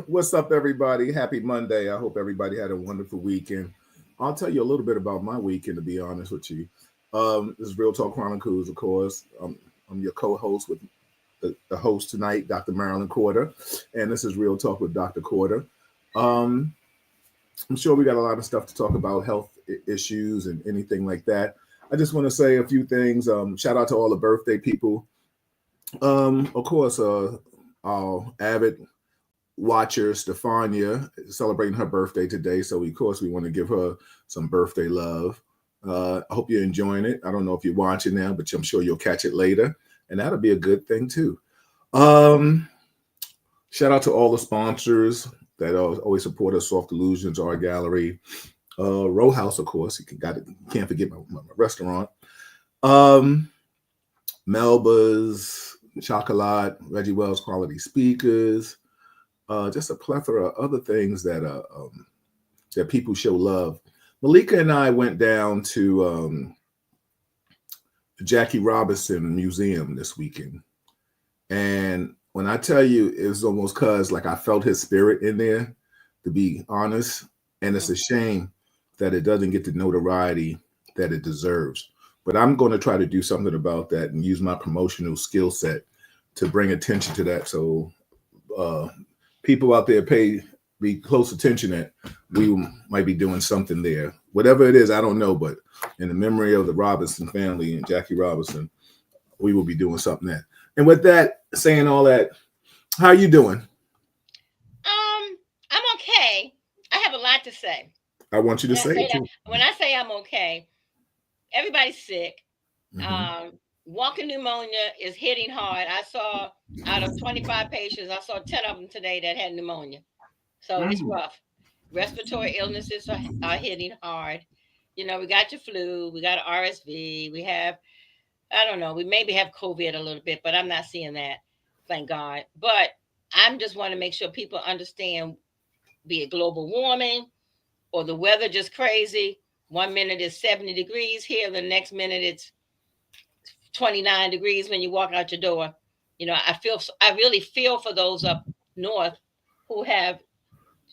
What's up, everybody? Happy Monday. I hope everybody had a wonderful weekend. I'll tell you a little bit about my weekend, to be honest with you. This is Real Talk Chronicles, of course. I'm your co host with the host tonight, Dr. Marilyn Quarter. And this is Real Talk with Dr. Quarter. Um, I'm sure we got a lot of stuff to talk about, health issues and anything like that. I just want to say a few things. Shout out to all the birthday people. Of course, our avid watcher Stefania is celebrating her birthday today, so of course we want to give her some birthday love. I hope you're enjoying it. I don't know if you're watching now, but I'm sure you'll catch it later, and that'll be a good thing too. Um, Shout out to all the sponsors that always support us: Soft Illusions, Art Gallery, Row House, of course. Can't forget my restaurant. Um, Melba's Chocolat, Reggie Wells Quality Speakers, just a plethora of other things that people show love. Malika and I went down to the Jackie Robinson Museum this weekend, and when I tell you, it was almost cause like I felt his spirit in there. To be honest, and it's a shame that it doesn't get the notoriety that it deserves. But I'm going to try to do something about that and use my promotional skill set to bring attention to that. So uh, people out there be close attention that we might be doing something there. Whatever it is, I don't know, but in the memory of the Robinson family and Jackie Robinson, we will be doing something there. And with that, saying all that, how are you doing? I'm okay. I have a lot to say. I want you to When I say say it that, too. when I say I'm okay, everybody's sick. Hmm. Um, Walking pneumonia is hitting hard. I saw out of 25 patients, I saw 10 of them today that had pneumonia. So it's Mm. rough. Respiratory illnesses are hitting hard. We got your flu, we got RSV, we have, I don't know, we maybe have COVID a little bit, but I'm not seeing that, thank God. But I'm just want to make sure people understand, be it global warming or the weather just crazy. One minute is 70 degrees here, the next minute it's 29 degrees when you walk out your door. I really feel for those up north who have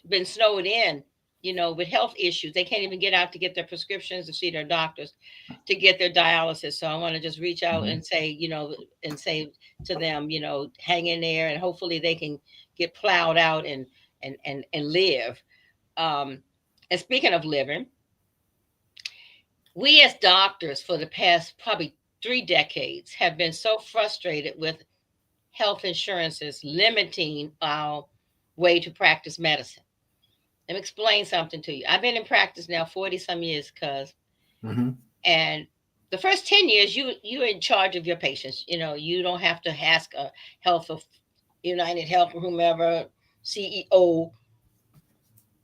been snowed in, with health issues. They can't even get out to get their prescriptions, to see their doctors, to get their dialysis. So I want to just reach out Mhm. and say, to them, hang in there, and hopefully they can get plowed out and live. Um, and speaking of living, we as doctors for the past probably 3 decades have been so frustrated with health insurances limiting our way to practice medicine. Let me explain something to you. I've been in practice now 40 some years, cuz, Mhm. and the first 10 years you're in charge of your patients. You don't have to ask a health of United Health or whomever, CEO,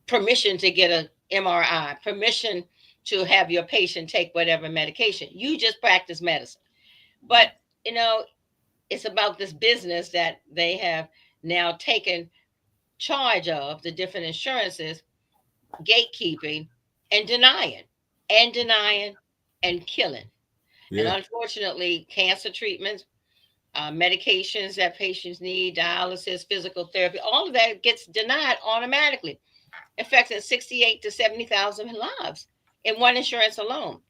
permission to get a MRI, permission to have your patient take whatever medication. You just practice medicine. But you know, it's about this business that they have now taken charge of, the different insurances, gatekeeping and denying and denying and killing. And Yeah. unfortunately, cancer treatments, medications that patients need, dialysis, physical therapy, all of that gets denied automatically, affecting 68 to 70,000 lives in one insurance alone.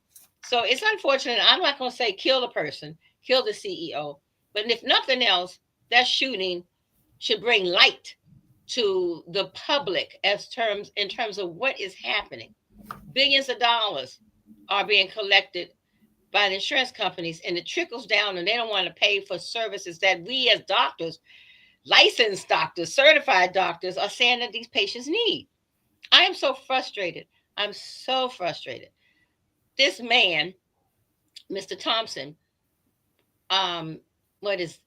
So it's unfortunate. I'm not going to say kill the person, kill the CEO, but if nothing else, that shooting should bring light to the public as terms in terms of what is happening. Billions of dollars are being collected by the insurance companies, and it trickles down, and they don't want to pay for services that we as doctors, licensed doctors, certified doctors, are saying that these patients need. I am so frustrated. I'm so frustrated. This man, Mr. Thompson, um, what is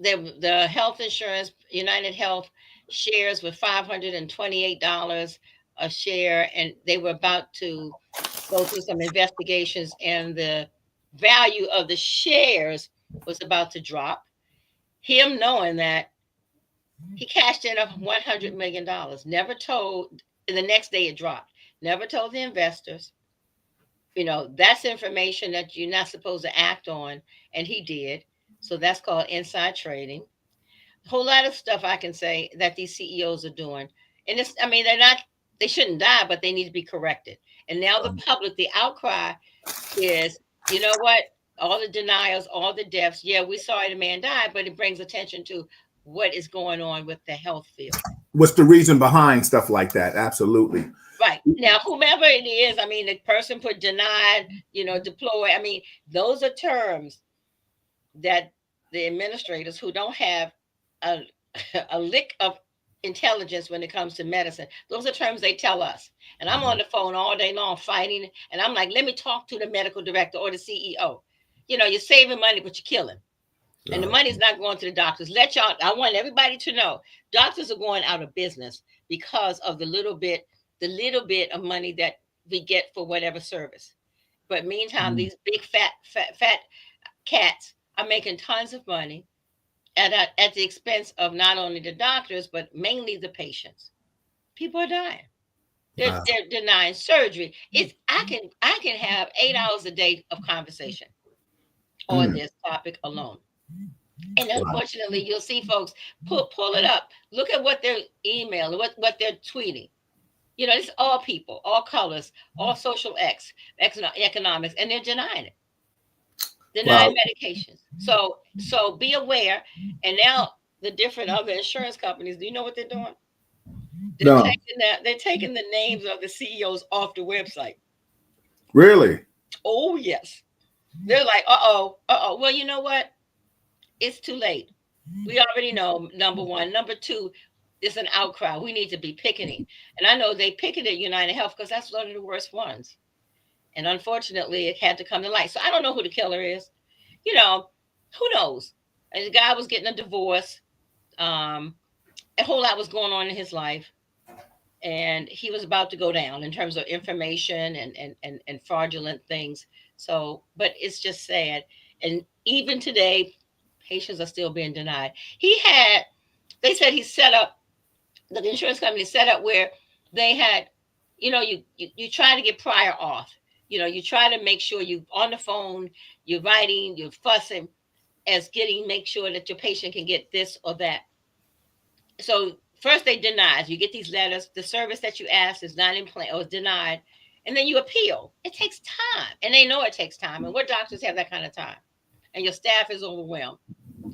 the health insurance, United Health shares with $528 a share, and they were about to go through some investigations, and the value of the shares was about to drop. Him knowing that, he cashed in of $100 million. Never told. The next day it dropped. Never told the investors. That's information that you're not supposed to act on, and he did. So that's called inside trading. whole lot of stuff I can say that these CEOs are doing. And it's, I mean, they shouldn't die, but they need to be corrected. And now the public, the outcry is, you know what? All the denials, all the deaths. Yeah, we sorry the man died, but it brings attention to what is going on with the health field. What's the reason behind stuff like that? Absolutely. Right. Now, whomever it is, I mean, the person put denied, deploy. I mean, those are terms that the administrators who don't have a, a lick of intelligence when it comes to medicine, those are terms they tell us. And I'm on the phone all day long fighting. And I'm like, let me talk to the medical director or the CEO. You're saving money, but you're killing. And the money's not going to the doctors. I want everybody to know doctors are going out of business because of the little bit of money that we get for whatever service. But meantime, these big fat cats are making tons of money at the expense of not only the doctors, but mainly the patients. People are dying. They're denying surgery. I can have 8 hours a day of conversation on this topic alone. And unfortunately, you'll see folks pull it up. Look at what they're emailing, what they're tweeting. It's all people, all colors, all social economics, and they're denying it. Denying medications. So be aware. And now the different other insurance companies, do you know what they're doing? They're taking the names of the CEOs off the website. Really? Oh, yes. They're like, uh-oh. Well, you know what? It's too late. We already know, number one. Number two, it's an outcry. We need to be picketing. And I know they picketed United Health because that's one of the worst ones. And unfortunately, it had to come to light. So I don't know who the killer is. Who knows? And the guy was getting a divorce. A whole lot was going on in his life. And he was about to go down in terms of information and fraudulent things. So, but it's just sad. And even today, patients are still being denied. They said he set up, the insurance company set up where they had, you try to get prior auth. You try to make sure you on the phone, you're writing, you're fussing make sure that your patient can get this or that. So first they deny. You get these letters. The service that you asked is not in place or is denied. And then you appeal. It takes time. And they know it takes time. And what doctors have that kind of time? And your staff is overwhelmed.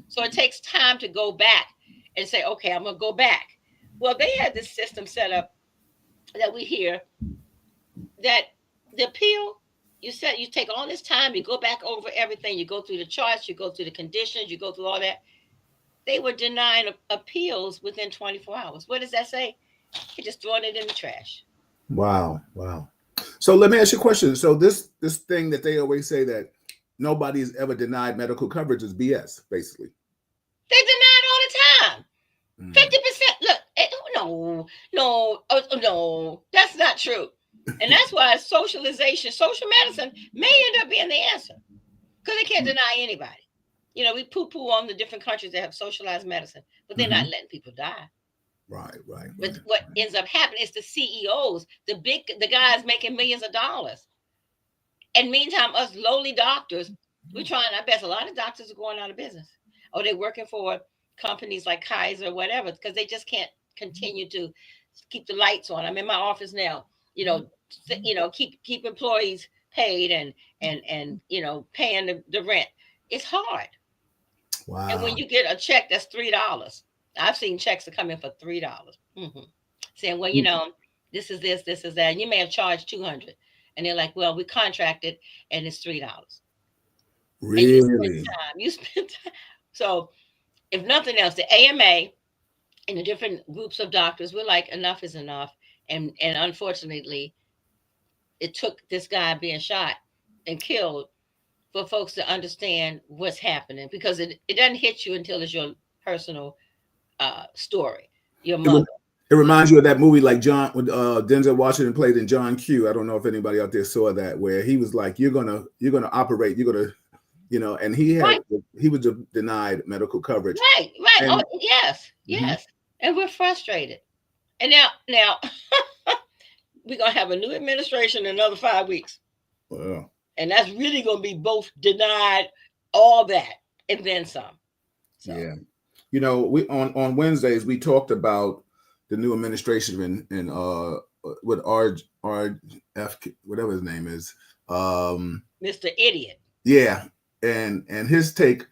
So it takes time to go back and say, okay, I'm going to go back. Well, they had this system set up that we hear that the appeal, you take all this time, you go back over everything, you go through the charts, you go through the conditions, you go through all that. They were denying appeals within 24 hours. What does that say? They're just throwing it in the trash. Wow. So let me ask you a question. So this thing that they always say that nobody's ever denied medical coverage is BS, basically. They deny it all the time. 50%. Look, no, that's not true. And that's why social medicine may end up being the answer because they can't deny anybody. We poo-poo on the different countries that have socialized medicine, but they're not letting people die. Right. But what ends up happening is the CEOs, the guys making millions of dollars. And meantime, us lowly doctors, we're trying our best. A lot of doctors are going out of business. Or they're working for companies like Kaiser or whatever, because they just can't continue to keep the lights on. I'm in my office now, keep employees paid and paying the rent. It's hard. Wow. And when you get a check that's $3, I've seen checks that come in for $3, saying, well, this is this is that, and you may have charged $200, and they're like, well, we contracted, and it's $3. Really? And you spend time. So, if nothing else, the AMA and the different groups of doctors, we're like, enough is enough, and unfortunately, it took this guy being shot and killed for folks to understand what's happening, because it doesn't hit you until it's your personal story. Your mother. It reminds you of that movie like John when Denzel Washington played in John Q. I don't know if anybody out there saw that, where he was like, you're gonna operate, you're gonna, and he was denied medical coverage. Right. And, yes. And we're frustrated. And now we're gonna have a new administration in another 5 weeks. Wow. And that's really gonna be both denied all that and then some. So. Yeah. we on Wednesdays we talked about the new administration with RF, whatever his name is. Mr. Idiot. Yeah, and his take.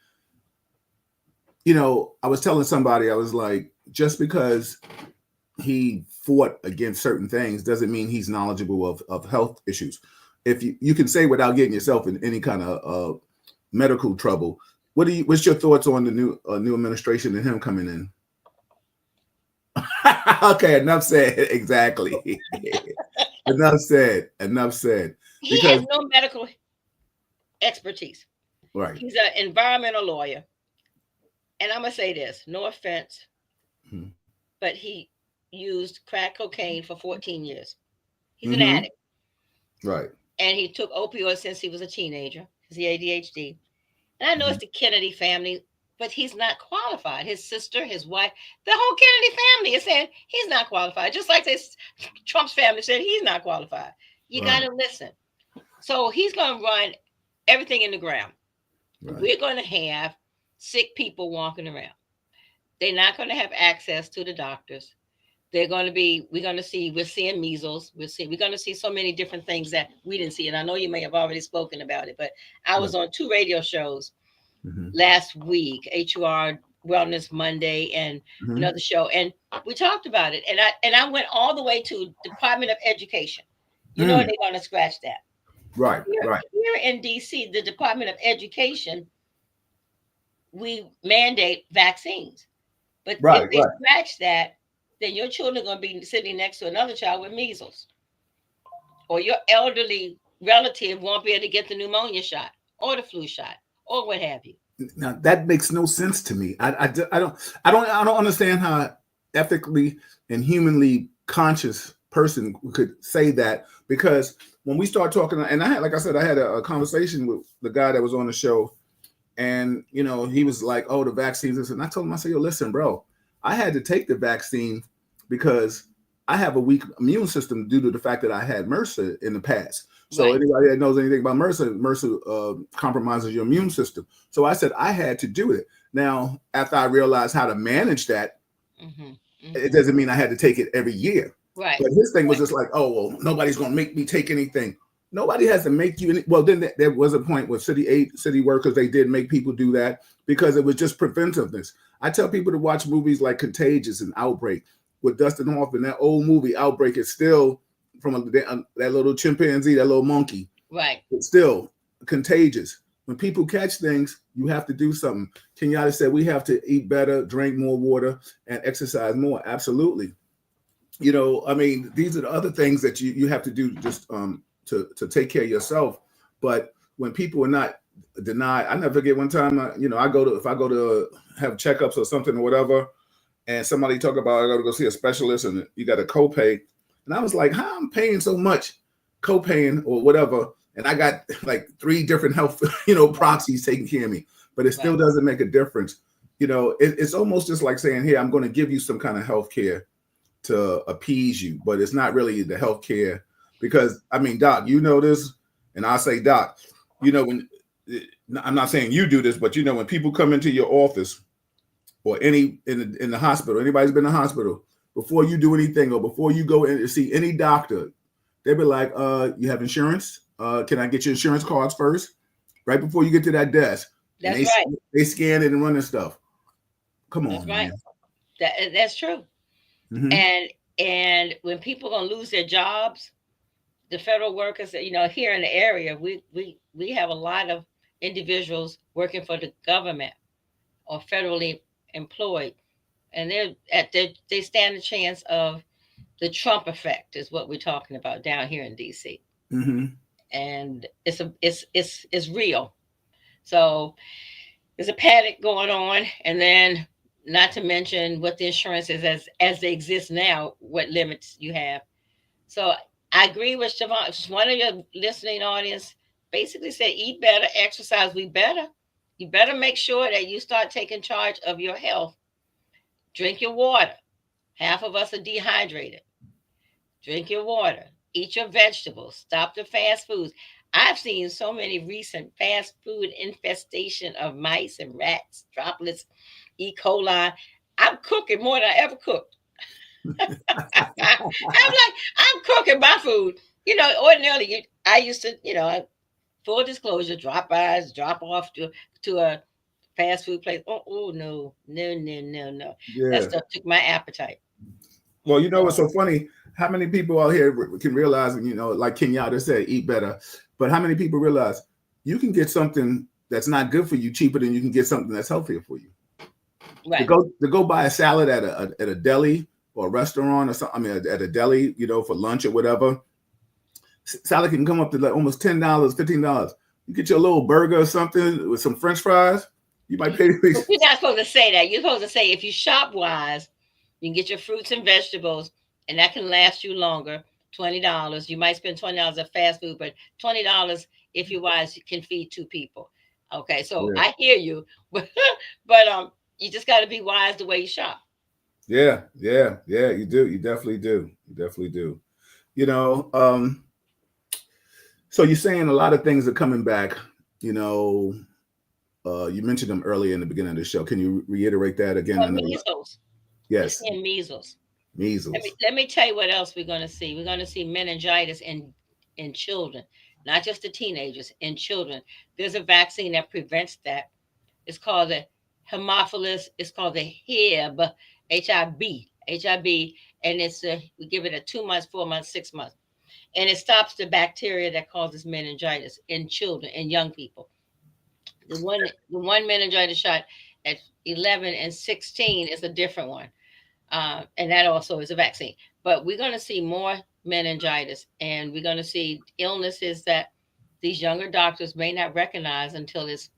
I was telling somebody, I was like, just because he fought against certain things doesn't mean he's knowledgeable of health issues. If you can say without getting yourself in any kind of medical trouble. What's your thoughts on the new administration and him coming in? Okay, enough said. Exactly. Enough said. Enough said. He has no medical expertise. Right. He's an environmental lawyer. And I'm going to say this, no offense, but he used crack cocaine for 14 years. He's an addict. Right. And he took opioids since he was a teenager because he ADHD. And I know it's the Kennedy family, but he's not qualified. His sister, his wife, the whole Kennedy family is saying he's not qualified. Just like this Trump's family said he's not qualified. You got to listen. So he's going to run everything in the ground. Right. We're going to have sick people walking around. They're not going to have access to the doctors. We're seeing measles. We're going to see so many different things that we didn't see. And I know you may have already spoken about it, but I was on 2 radio shows last week, HUR Wellness Monday and another show. And we talked about it. And I went all the way to Department of Education. You know, they're going to scratch that. Right. Here in DC, the Department of Education, we mandate vaccines. But if they scratch that, then your children are going to be sitting next to another child with measles. Or your elderly relative won't be able to get the pneumonia shot or the flu shot or what have you. Now that makes no sense to me. I don't understand how ethically and humanly conscious person could say that, because when we start talking, and I had a conversation with the guy that was on the show, and he was like, "Oh, the vaccines," and I told him, I said, "Yo, listen, bro, I had to take the vaccine because I have a weak immune system due to the fact that I had MRSA in the past. So anybody that knows anything about MRSA compromises your immune system. So I said I had to do it. Now, after I realized how to manage that, it doesn't mean I had to take it every year. Right. But his thing was just like, oh, well, nobody's going to make me take anything. Nobody has to make you any. Well, then there was a point with city workers, they did make people do that because it was just preventiveness. I tell people to watch movies like Contagious and Outbreak with Dustin Hoffman. That old movie Outbreak is still from that little chimpanzee, that little monkey. Right. It's still contagious. When people catch things, you have to do something. Kenyatta said we have to eat better, drink more water, and exercise more. Absolutely. I mean, these are the other things that you have to do just to take care of yourself. But when people are not denied, I never forget one time, if I go to have checkups or something or whatever, and somebody talk about I got to go see a specialist and you got a copay, and I was like, how I'm paying so much copaying or whatever, and I got like 3 different health proxies taking care of me, but it still doesn't make a difference. It's almost just like saying, hey, I'm going to give you some kind of health care to appease you, but it's not really the health care. Because I mean, Doc, this, and I say, Doc, when I'm not saying you do this, but when people come into your office or in the hospital, anybody's been in the hospital, before you do anything or before you go in to see any doctor, they'll be like, you have insurance? Can I get your insurance cards first? Right before you get to that desk. That's right. They scan it and run this stuff. Come on, that's right. Man. That's true. And when people are going to lose their jobs, the federal workers, here in the area, we have a lot of individuals working for the government or federally employed, and they stand a chance of the Trump effect, is what we're talking about down here in DC, and it's real. So there's a panic going on, and then not to mention what the insurance is as they exist now, what limits you have. So I agree with Siobhan. One of your listening audience basically said, eat better, exercise. You better make sure that you start taking charge of your health. Drink your water. Half of us are dehydrated. Drink your water. Eat your vegetables. Stop the fast foods. I've seen so many recent fast food infestation of mice and rats, droplets E. coli. I'm cooking more than I ever cooked. I'm cooking my food. Ordinarily, I used to, full disclosure, drop off to a fast food place. Oh no, no, no, no, no. That Yeah. stuff took my appetite. Well, you know what's Mm-mm. so funny? How many people out here can realize, like Kenyatta said, eat better. But how many people realize you can get something that's not good for you cheaper than you can get something that's healthier for you? To Right. go buy a salad at a deli or a restaurant or something. I mean, at a deli, for lunch or whatever. Salad can come up to like almost $10, $15. You get your little burger or something with some French fries. You might pay. But you're not supposed to say that. You're supposed to say if you shop wise, you can get your fruits and vegetables, and that can last you longer. $20. You might spend $20 at fast food, but $20 if you're wise can feed two people. Okay, so Yeah, I hear you, but you just got to be wise the way you shop. yeah, yeah, yeah. You do. You definitely do. You definitely do. You know. So you're saying a lot of things are coming back. You know, you mentioned them earlier in the beginning of the show. Can you reiterate that again? Well, I know. measles. We're Yes, seeing measles. Let me measles. let me tell you what else we're going to see. We're going to see meningitis in children, not just the teenagers, in children. There's a vaccine that prevents that. It's called the Haemophilus. It's called the HIB, and we give it a 2 months, 4 months, 6 months, and it stops the bacteria that causes meningitis in children and young people. The one meningitis shot at 11 and 16 is a different one, and that also is a vaccine. But we're going to see more meningitis, and we're going to see illnesses that these younger doctors may not recognize until it's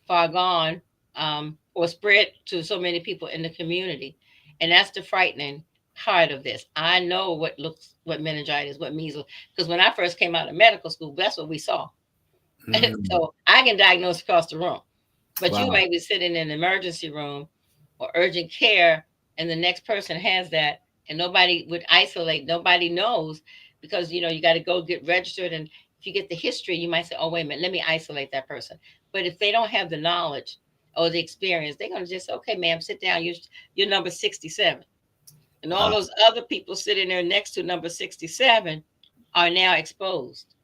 far gone, or spread to so many people in the community. And that's the frightening part of this. I know what meningitis, what measles, because when I first came out of medical school, that's what we saw. Mm, So I can diagnose across the room. But you wow. may be sitting in the emergency room or urgent care, and the next person has that, and nobody would isolate. Nobody knows because you got to go get registered. And if you get the history, you might say, "Oh, wait a minute, let me isolate that person." But if they don't have the knowledge or the experience, they're gonna just, "Okay, ma'am, sit down. You're number 67," and all Wow. those other people sitting there next to number 67 are now exposed.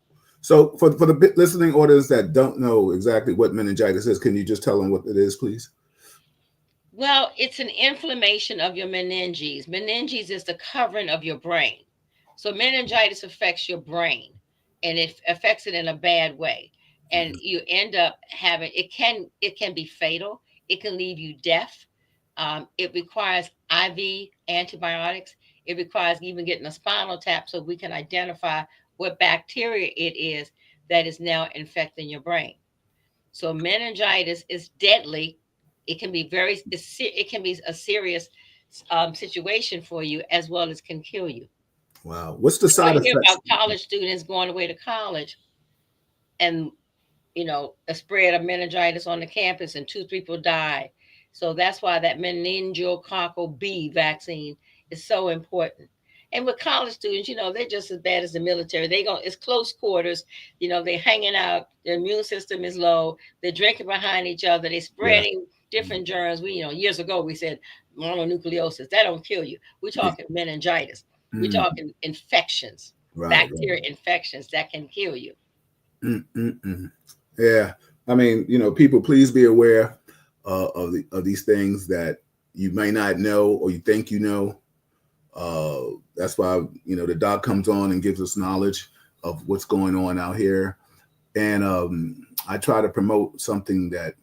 So for the listening audience that don't know exactly what meningitis is, can you just tell them what it is, please? Well, it's an inflammation of your meninges. Meninges is the covering of your brain. So meningitis affects your brain, and it affects it in a bad way. And Mhm. you end up having it can be fatal. It can leave you deaf. It requires IV antibiotics. It requires even getting a spinal tap so we can identify what bacteria it is that is now infecting your brain. So meningitis is deadly. It can be a serious situation for you, as well as can kill you. Wow. What's the I side hear effects? about college students going away to college, and a spread of meningitis on the campus, and two people die. So that's why that meningococcal B vaccine is so important. And with college students, they're just as bad as the military. It's close quarters. They're hanging out. Their immune system is low. They're drinking behind each other. They're Yeah. spreading different germs. Years ago we said mononucleosis. That don't kill you. We're talking meningitis. We're Mm, talking infections, right. bacteria infections that can kill you. Mm, mm, mm. Yeah. I mean, people, please be aware of these things that you may not know or you think you know. That's why the doc comes on and gives us knowledge of what's going on out here, and I try to promote something that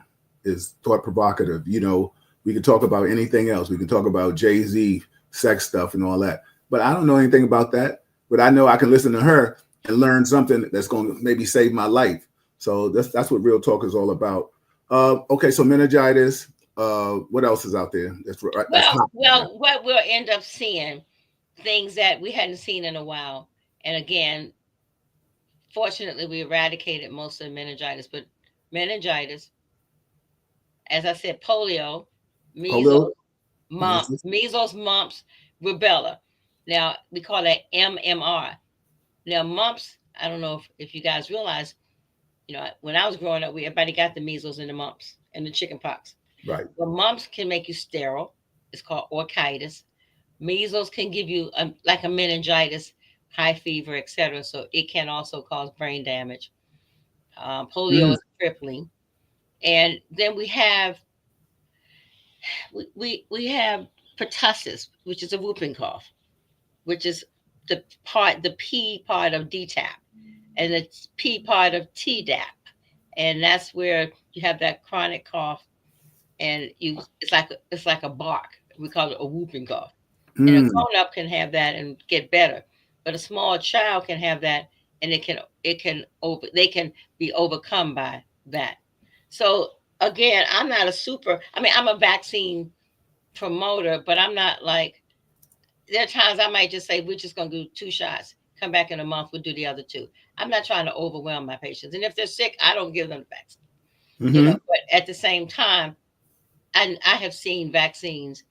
is thought provocative. We can talk about anything else. We can talk about Jay-Z, sex stuff, and all that, but I don't know anything about that. But I know I can listen to her and learn something that's going to maybe save my life. So that's what real talk is all about. Okay, so meningitis. What else is out there? That's Well, hot right now. well, what we'll end up seeing, things that we hadn't seen in a while. And again, fortunately, we eradicated most of the meningitis, but meningitis, as I said, polio, Polio. measles, mumps, rubella. Now we call that MMR. Now mumps, I don't know if you guys realize, when I was growing up, everybody got the measles and the mumps and the chicken pox. Right. But mumps can make you sterile. It's called orchitis. Measles can give you like a meningitis, high fever, etc. So it can also cause brain damage. Polio Mm, is crippling. And then we have pertussis, which is a whooping cough, which is the P part of DTaP, and the P part of Tdap, and that's where you have that chronic cough, and it's like a bark. We call it a whooping cough, and a mm, grown up can have that and get better, but a small child can have that, and they can be overcome by that. So again, I'm not a super. I mean, I'm a vaccine promoter, but I'm not like there are times I might just say we're just going to do 2 shots. Come back in a month, we'll do the other 2. I'm not trying to overwhelm my patients, and if they're sick, I don't give them the vaccine. mm-hmm. But at the same time, I have seen vaccines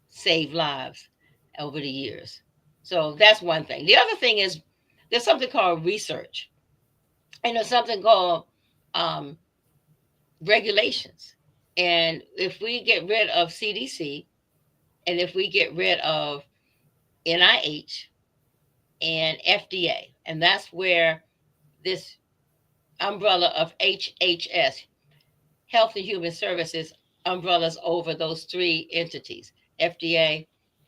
save lives over the years. So that's one thing. The other thing is there's something called research, and there's something called um, regulations. And if we get rid of CDC, and if we get rid of NIH and FDA, and that's where this umbrella of HHS, Health and Human Services, umbrellas over those 3 entities: FDA,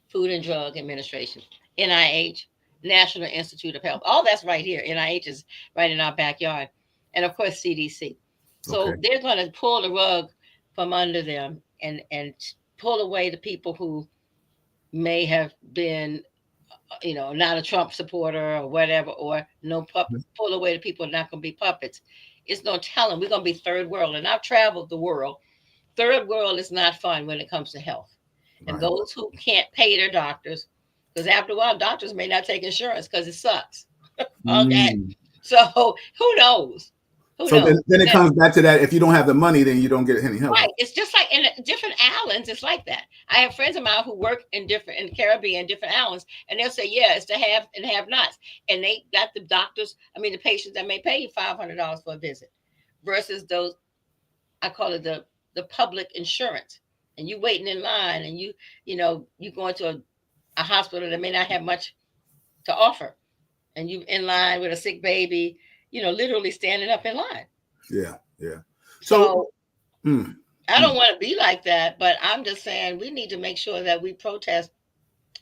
Food and Drug Administration, NIH, National Institute of Health. All that's right here. NIH is right in our backyard. And of course, CDC. Okay. So they're going to pull the rug from under them and pull away the people who may have been not a Trump supporter or whatever, or no pull away the people are not going to be puppets. It's no telling. We're going to be third world. And I've traveled the world. Third world is not fun when it comes to health. And Right. those who can't pay their doctors, because after a while, doctors may not take insurance because it sucks. Okay. Mm. So who knows? Who So knows? then it comes back to that. If you don't have the money, then you don't get any help. Right. It's just like in different islands, it's like that. I have friends of mine who work in the Caribbean, different islands, and they'll say, yeah, it's the have and have nots. And they got the doctors, the patients that may pay you $500 for a visit versus those, I call it the public insurance. And you waiting in line and you going to a hospital that may not have much to offer. And you in line with a sick baby, literally standing up in line. Yeah. Yeah. So, So mm, I mm, don't want to be like that, but I'm just saying we need to make sure that we protest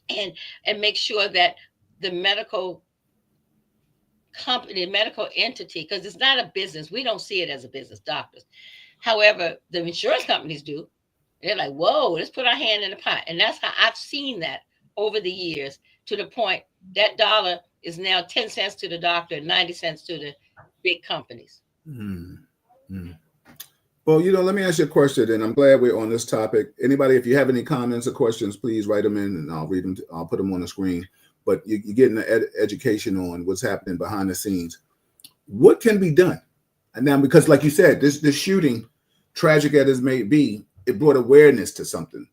and make sure that the medical company, medical entity, because it's not a business. We don't see it as a business, doctors. However, the insurance companies do. They're like, whoa, let's put our hand in the pot. And that's how I've seen that over the years, to the point that dollar is now 10 cents to the doctor and 90 cents to the big companies. mm, mm. Well, let me ask you a question, and I'm glad we're on this topic. Anybody, if you have any comments or questions, please write them in, and I'll read them. I'll put them on the screen. But you're getting an education on what's happening behind the scenes. What can be done? And now, because like you said, this shooting, tragic as it may be, it brought awareness to something.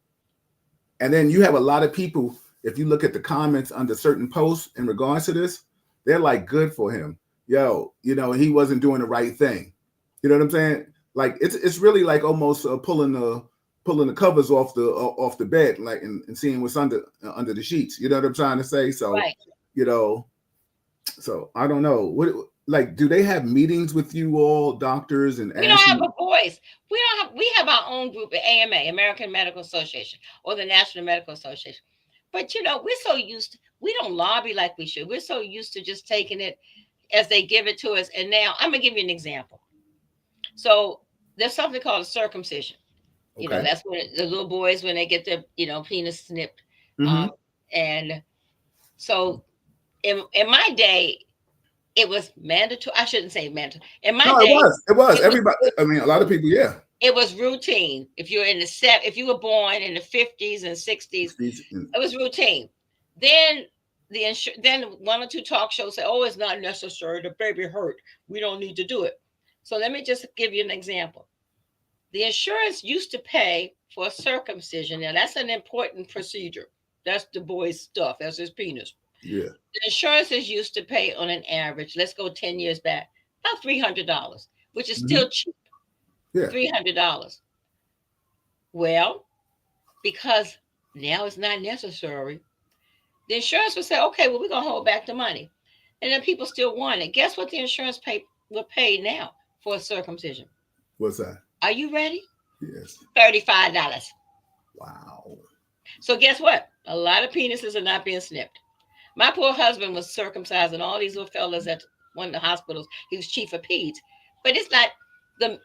And then you have a lot of people, if you look at the comments under certain posts in regards to this, they're like, good for him. Yo, he wasn't doing the right thing. You know what I'm saying? Like it's really like almost pulling the covers off the bed, like and seeing what's under the sheets. You know what I'm trying to say? So, Right. you know, so I don't know. What, like, do they have meetings with you all, doctors, and We don't ask have you? a voice. We have our own group at AMA, American Medical Association, or the National Medical Association. But we're so used we don't lobby like we should. We're so used to just taking it as they give it to us. And now I'm gonna give you an example. So there's something called a circumcision. Okay. That's when the little boys when they get their penis snipped. Mm-hmm. Um, and so in my day, it was mandatory. I shouldn't say mandatory. In my No, it day, was. It was. it was Everybody. I mean, a lot of people. Yeah. it was routine. If you're in if you were born in the 50s and 60s, it was routine. Then then 1 or 2 talk shows say, "Oh, it's not necessary. The baby hurt. We don't need to do it." So let me just give you an example. The insurance used to pay for a circumcision. Now that's an important procedure. That's the boy's stuff. That's his penis. Yeah. The insurances used to pay on an average. Let's go 10 years back, about $300, which is Mm-hmm. still cheap. Yeah. $300. Well, because now it's not necessary, the insurance will say, okay, well, we're going to hold back the money. And then people still want it. Guess what the insurance will pay now for a circumcision? What's that? Are you ready? Yes. $35. Wow. So guess what? A lot of penises are not being snipped. My poor husband was circumcising all these little fellas at one of the hospitals. He was chief of peds. But it's not the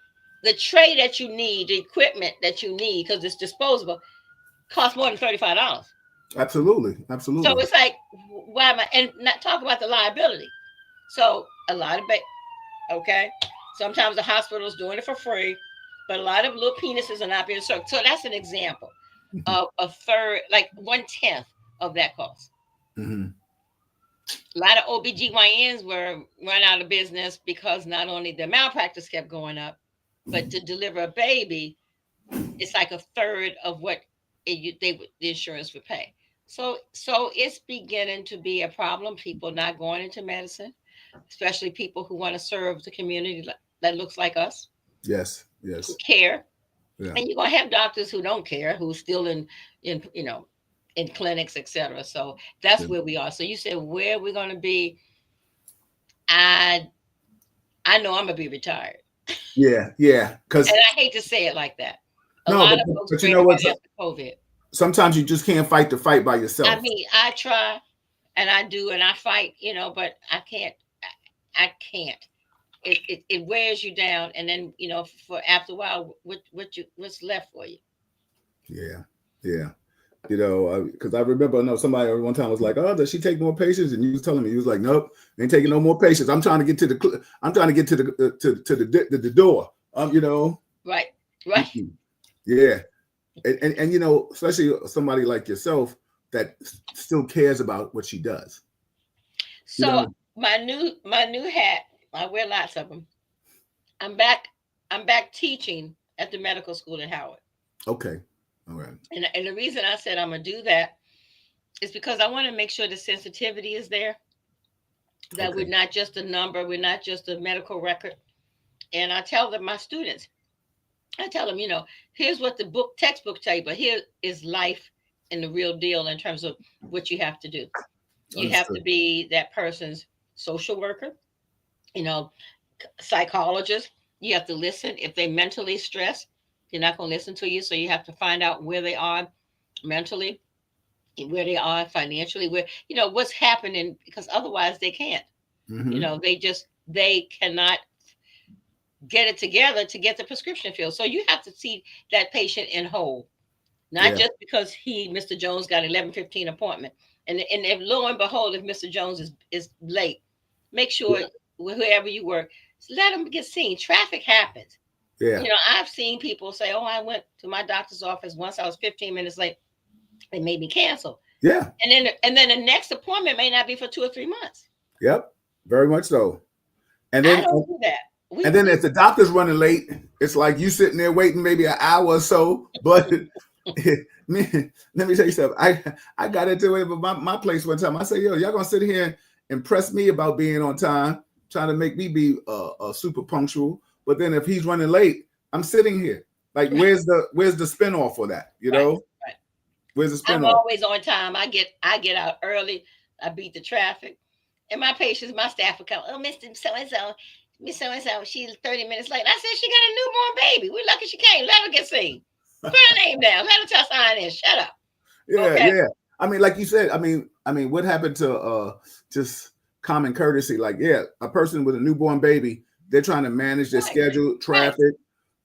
the tray that you need, the equipment that you need, because it's disposable, costs more than $35. Absolutely. So Absolutely. it's like, why am I? And not talk about the liability. So a lot of okay. Sometimes the hospital is doing it for free, but a lot of little penises are not being served. So that's an example of a third, like 1/10 of that cost. Mm-hmm. A lot of OBGYNs were run out of business because not only the malpractice kept going up, but to deliver a baby, it's like a third of what the insurance would pay. So it's beginning to be a problem. People not going into medicine, especially people who want to serve the community that looks like us, Yes. who Yes. care. Yeah. And you're gonna have doctors who don't care, who's still in in clinics, etc. So Yeah. that's where we are. So you said where we're gonna be. I I know I'm gonna be retired, Yeah. Yeah. and Because I hate to say it like that. A no, lot but of folks but you prayed know what? about after COVID. Sometimes you just can't fight the fight by I yourself. mean, I try and I do and I fight, but I can't. I can't. It wears you down, and then for after a while, what's left for you? Yeah. Yeah. Because I remember, I know somebody one time was like, "Oh, does she take more patients?" And you was telling me, you was like, "Nope, ain't taking no more patients. I'm trying to get to I'm trying to get to the door." You know, Right, right. Mm-mm. Yeah, and especially somebody like yourself that still cares about what she does. You So know, my new hat, I wear lots of them. I'm back. I'm back teaching at the medical school at Howard, okay, all right, and the reason I said I'm gonna do that is because I want to make sure the sensitivity is there. That we're okay, not just a number. We're not just a medical record. And I tell them my students, I tell them, here's what the textbook tell you, but here is life and the real deal in terms of what you have to do. You have to understood. be that person's social worker, you know, psychologist. You have to listen. If they mentally stressed, they're not going to listen to you. So you have to find out where they are mentally, where they are financially, where, what's happening, because otherwise they can't. Mm-hmm. They cannot get it together to get the prescription filled. So you have to see that patient in whole, not Yeah, just because Mr. Jones, got 11:15 appointment. And if lo and behold, if Mr. Jones is late, make sure yeah, whoever you work, let them get seen. Traffic happens. yeah, I've seen people say, "Oh, I went to my doctor's office once. I was 15 minutes late. They made me cancel." yeah. And then the next appointment may not be for 2 or 3 months. Yep, very much so. And I then don't do that. We And then we if the doctor's running late, it's like you sitting there waiting maybe an hour or so. But man, let me tell you something. I got into it with my place one time. I said, "Yo, y'all gonna sit here and press me about being on time, trying to make me be super punctual. But then if he's running late, I'm sitting here. Like, where's the spinoff for that? right, right. Where's the I'm spinoff? always on time. I get out early. I beat the traffic. And my patients, my staff will come, "Oh, Mr. So and so, Miss So and so, she's 30 minutes late." I said, "She got a newborn baby. We're lucky she came. Let her get seen. Put her name down. Let her tell sign in. Shut up." Yeah, Okay. yeah. I mean, like you said, I mean, what happened to just common courtesy? Like, yeah, a person with a newborn baby, they're trying to manage their Right, schedule, right, traffic.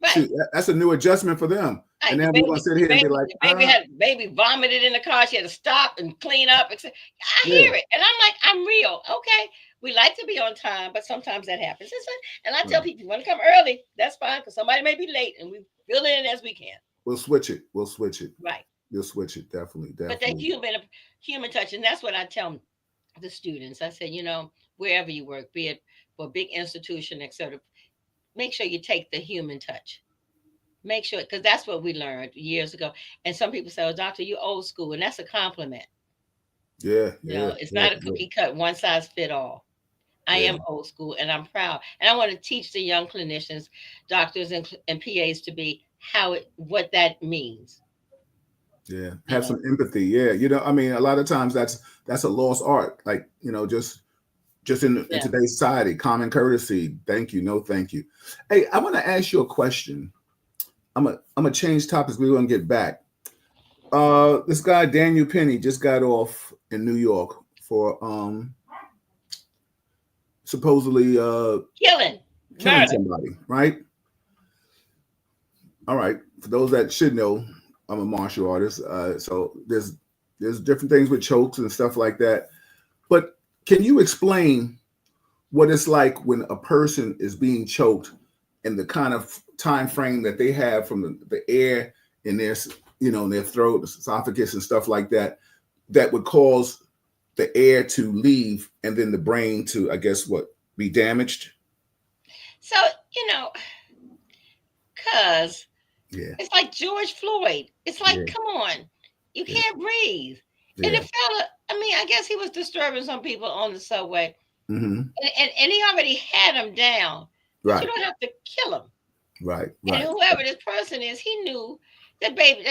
right. Shoot, that's a new adjustment for them. And Right. The then we're gonna baby, sit the here and be baby, like, the baby had baby vomited in the car. She had to stop and clean up. I yeah, hear it, and I'm like, I'm real. Okay, we like to be on time, but sometimes that happens. And I tell right. people, you want to come early, that's fine, because somebody may be late, and we fill it in as we can. We'll switch it. We'll switch it. Right. You'll switch it. Definitely, But that definitely. human touch, and that's what I tell the students. I said, wherever you work, be it for a big institution, etc., make sure you take the human touch. Make sure, because that's what we learned years ago. And some people say, "Oh, doctor, you old school," and that's a compliment. Yeah, yeah, It's yeah, not a yeah, cookie cut, one size fit all. I yeah. am old school, and I'm proud. And I want to teach the young clinicians, doctors, and PAs to be what that means. Yeah, You have know, some empathy. Yeah, I mean, a lot of times that's a lost art. Like, just in yeah. today's society, common courtesy. Thank you, no, thank you. Hey, I want to ask you a question. I'm gonna change topics. We're gonna get back. This guy Daniel Penny just got off in New York for supposedly Killing, killing murder. somebody. Right. All right. For those that should know, I'm a martial artist. So there's different things with chokes and stuff like that. But can you explain what it's like when a person is being choked and the kind of time frame that they have from the air in their in their throat, esophagus, and stuff like that, that would cause the air to leave and then the brain to, I guess, what, be damaged? So, you know, cuz Yeah, it's like George Floyd. It's like, yeah, come on, you yeah, can't breathe. And the yeah. fella, I mean, I guess he was disturbing some people on the subway, Hmm. and he already had him down, but you Right, don't have to kill him. right, And right. whoever this person is, he knew that baby,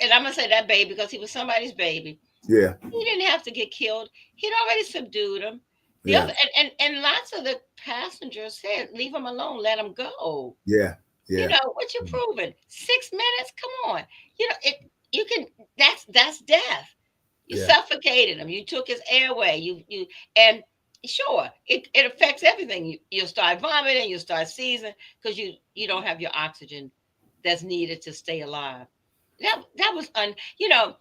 and I'm gonna say that baby because he was somebody's baby. Yeah, He didn't have to get killed. He'd already subdued him. The yeah, other and lots of the passengers said, "Leave him alone. Let him go." yeah, You yeah, know what you proving? 6 minutes? Come on. You know it. You can. That's death. You yeah, suffocated him. You took his airway. You and sure it affects everything. You'll start vomiting. You'll start seizing because you don't have your oxygen that's needed to stay alive. That was You know,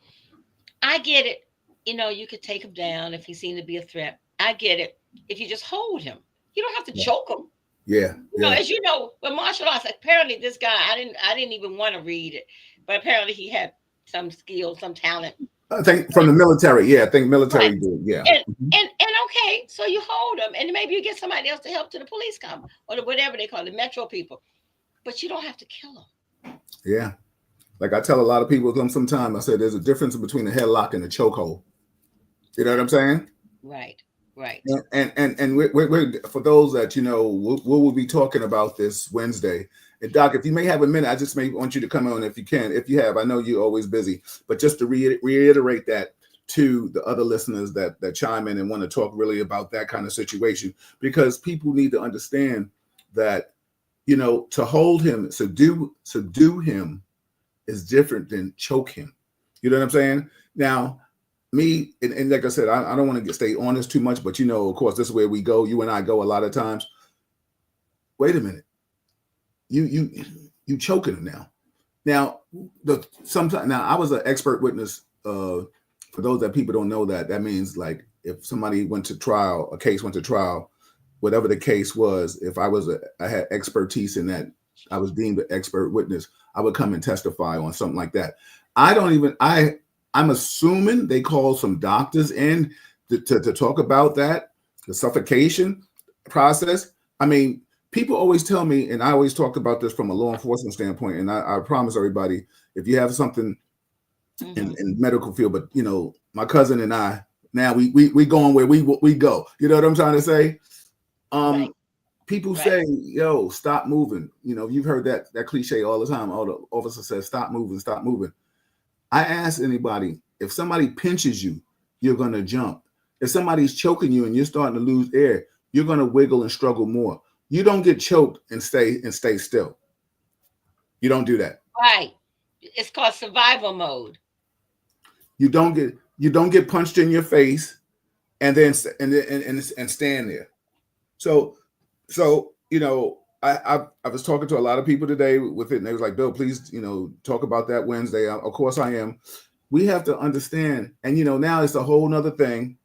I get it. You know, you could take him down if he seemed to be a threat. I get it. If you just hold him, you don't have to choke him. yeah, You know, yeah. as you know, with martial arts, apparently this guy, I didn't even want to read it, but apparently he had some skill, some talent. I think from the military. Yeah, I think Right. military did. Yeah. And Mhm. and okay, so you hold him, and maybe you get somebody else to help till the police come or whatever they call it, metro people. But you don't have to kill them. Yeah. Like I tell a lot of people sometimes, I say there's a difference between a headlock and a chokehold. You know what I'm Right. saying? Right. Right. And we're for those that we will be talking about this Wednesday. And Doc, if you may have a minute, I just may want you to come on if you can. If you have, I know you're always busy, but just to reiterate that to the other listeners that chime in and want to talk really about that kind of situation, because people need to understand that to hold him, subdue him is different than choke him. You know what I'm saying? Now, me and like I said, I don't want to stay on this too much, but of course, this is where we go. You and I go a lot of times. Wait a minute, you choking him now. Now, sometimes now I was an expert witness. For those that people don't know, that means like if somebody went to trial, a case went to trial, whatever the case was, if I had expertise in that, I was deemed an expert witness. I would come and testify on something like that. I don't even I'm assuming they called some doctors in to talk about that, the suffocation process. I mean, people always tell me, and I always talked about this from a law enforcement standpoint, and I promise everybody, if you have something Hmm. in medical field, but my cousin and I, now we going where we go. You know what I'm trying to say? Right. People Right. say, yo, stop moving. You've heard that cliche all the time. All the officer says, stop moving, stop moving. I ask anybody, if somebody pinches you, you're gonna jump. If somebody's choking you and you're starting to lose air, you're gonna wiggle and struggle more. You don't get choked and stay still. You don't do that. Right. It's called survival mode. You don't get punched in your face and stand there. So I was talking to a lot of people today with it, and they was like, Bill, please, talk about that Wednesday. Of course I am. We have to understand, and now it's a whole nother thing.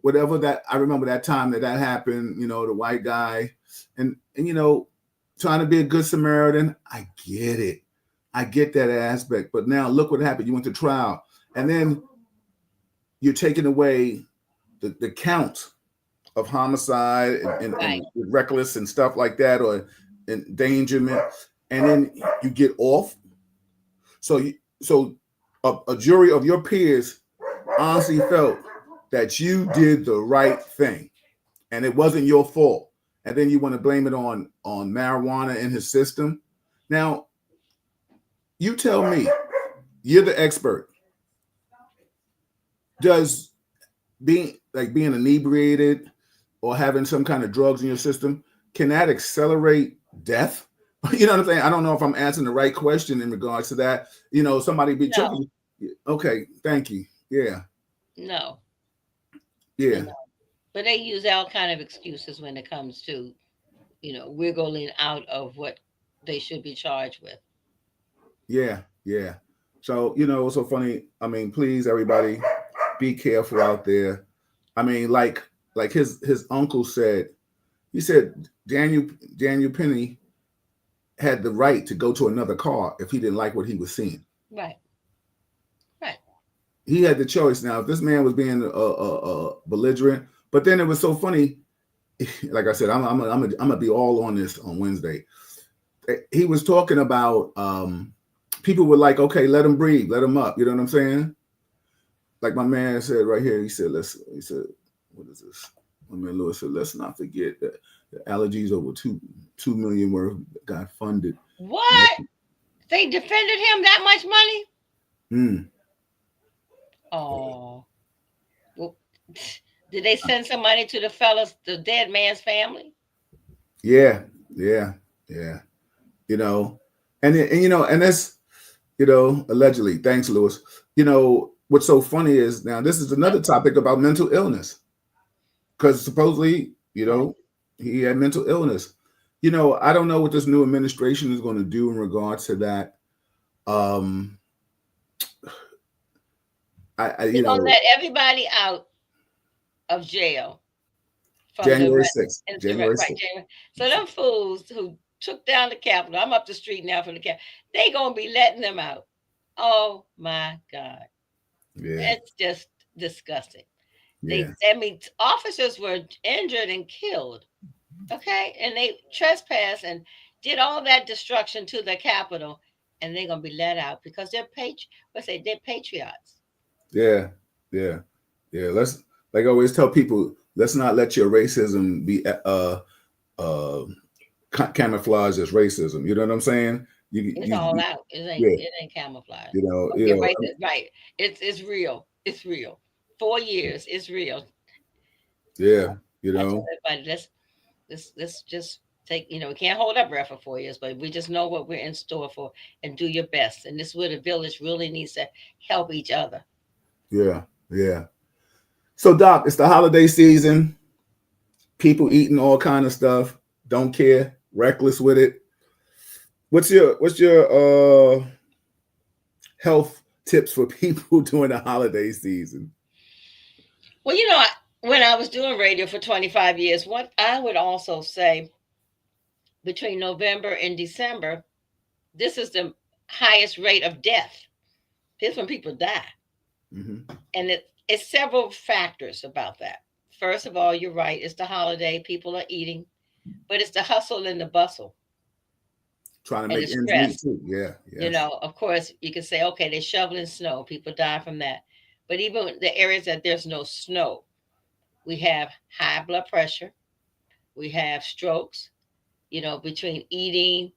Whatever that, I remember that time that happened, the white guy, and trying to be a good Samaritan. I get it. I get that aspect. But now look what happened. You went to trial, and then you're taking away the count of homicide Right. and reckless and stuff like that, or endangerment, and then you get off. So a jury of your peers honestly felt that you did the right thing, and it wasn't your fault. And then you want to blame it on marijuana in his system. Now, You tell me, you're the expert. Does being inebriated or having some kind of drugs in your system, can that accelerate death? You know what I'm saying? I don't know if I'm answering the right question in regards to that. Somebody be No, choking. Okay, thank you. Yeah, no, yeah, no. But they use all kind of excuses when it comes to, wiggling out of what they should be charged with. yeah, yeah. So, it's so funny. I mean, please, everybody, be careful out there. I mean, like his uncle said, he said Daniel Penny had the right to go to another car if he didn't like what he was seeing. Right, right. He had the choice. Now, if this man was being belligerent, but then it was so funny. Like I said, I'm gonna be all on this on Wednesday. He was talking about people were like, okay, let him breathe, let him up. You know what I'm saying? Like my man said right here, he said, he said, what is this? My man Lewis said, let's not forget that the allergies over 2 million were got funded. What? They defended him that much money? Mm. Oh, well, did they send some money to the dead man's family? Yeah, yeah, yeah. You know, and that's allegedly. Thanks, Lewis. What's so funny is now this is another topic about mental illness because supposedly, Right. he had mental illness. I don't know what this new administration is going to do in regards to that. Um, I They're gonna let everybody out of jail from the January 6th, insurrect, January right, 6th. January. So them fools who took down the Capitol, I'm up the street now from the Capitol. They gonna be letting them out. Oh my God, Yeah, it's just disgusting. yeah, I mean, officers were injured and killed. Okay, and they trespassed and did all that destruction to the Capitol, and they're gonna be let out because they're patriots. yeah, yeah, yeah. Let's like I always tell people, let's not let your racism be uh camouflage as racism. You know what I'm saying? It's all out. Yeah, It ain't camouflage. you know, Don't you get know, racist. Right. It's real. It's real. 4 years. It's real. yeah, So you I tell know, everybody, let's just take, we can't hold our breath for 4 years, but we just know what we're in store for and do your best. And this is where the village really needs to help each other. yeah, yeah. So, Doc, it's the holiday season. People eating all kind of stuff, don't care, reckless with it. What's your health tips for people during the holiday season? Well, when I was doing radio for 25 years, what I would also say between November and December, this is the highest rate of death. This is when people die. Mm-hmm. And it's several factors about that. First of all, you're right. It's the holiday. People are eating, but it's the hustle and the bustle Trying to and make the ends meet stress. too. Yeah, yes, Of course, you can say, okay, they're shoveling snow. People die from that. But even the areas that there's no snow, we have high blood pressure. We have strokes, between eating,